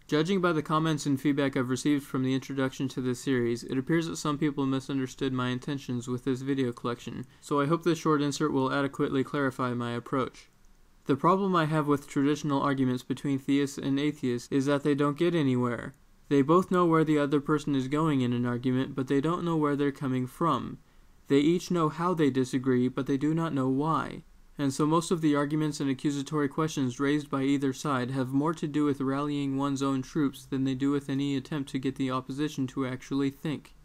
Judging by the comments and feedback I've received from the introduction to this series, it appears that some people misunderstood my intentions with this video collection, so I hope this short insert will adequately clarify my approach. The problem I have with traditional arguments between theists and atheists is that they don't get anywhere. They both know where the other person is going in an argument, but they don't know where they're coming from. They each know how they disagree, but they do not know why. And so most of the arguments and accusatory questions raised by either side have more to do with rallying one's own troops than they do with any attempt to get the opposition to actually think.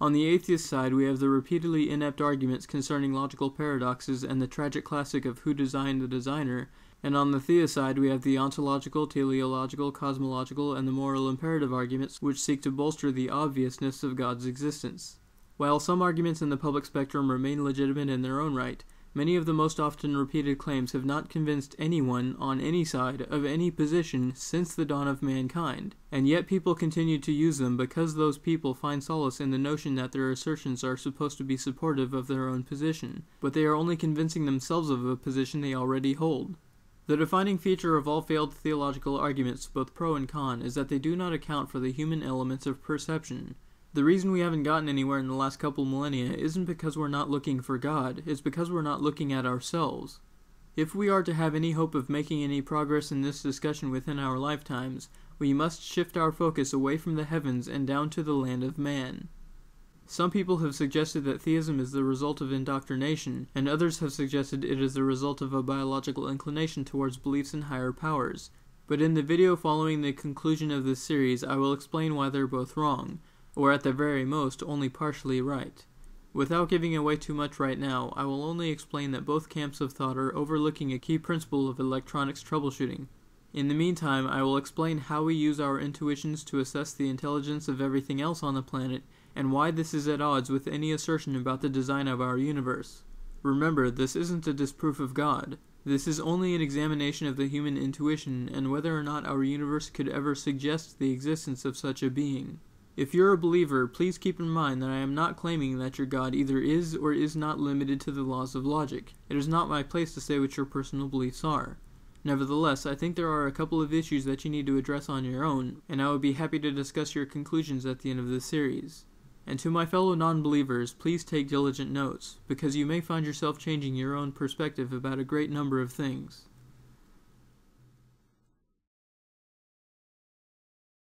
On the atheist side, we have the repeatedly inept arguments concerning logical paradoxes and the tragic classic of who designed the designer, and on the theist side we have the ontological, teleological, cosmological, and the moral imperative arguments which seek to bolster the obviousness of God's existence. While some arguments in the public spectrum remain legitimate in their own right, many of the most often repeated claims have not convinced anyone on any side of any position since the dawn of mankind, and yet people continue to use them because those people find solace in the notion that their assertions are supposed to be supportive of their own position, but they are only convincing themselves of a position they already hold. The defining feature of all failed theological arguments, both pro and con, is that they do not account for the human elements of perception. The reason we haven't gotten anywhere in the last couple millennia isn't because we're not looking for God, it's because we're not looking at ourselves. If we are to have any hope of making any progress in this discussion within our lifetimes, we must shift our focus away from the heavens and down to the land of man. Some people have suggested that theism is the result of indoctrination, and others have suggested it is the result of a biological inclination towards beliefs in higher powers. But in the video following the conclusion of this series, I will explain why they're both wrong, or at the very most, only partially right. Without giving away too much right now, I will only explain that both camps of thought are overlooking a key principle of electronics troubleshooting. In the meantime, I will explain how we use our intuitions to assess the intelligence of everything else on the planet, and why this is at odds with any assertion about the design of our universe. Remember, this isn't a disproof of God. This is only an examination of the human intuition and whether or not our universe could ever suggest the existence of such a being. If you're a believer, please keep in mind that I am not claiming that your God either is or is not limited to the laws of logic. It is not my place to say what your personal beliefs are. Nevertheless, I think there are a couple of issues that you need to address on your own, and I would be happy to discuss your conclusions at the end of this series. And to my fellow non-believers, please take diligent notes, because you may find yourself changing your own perspective about a great number of things.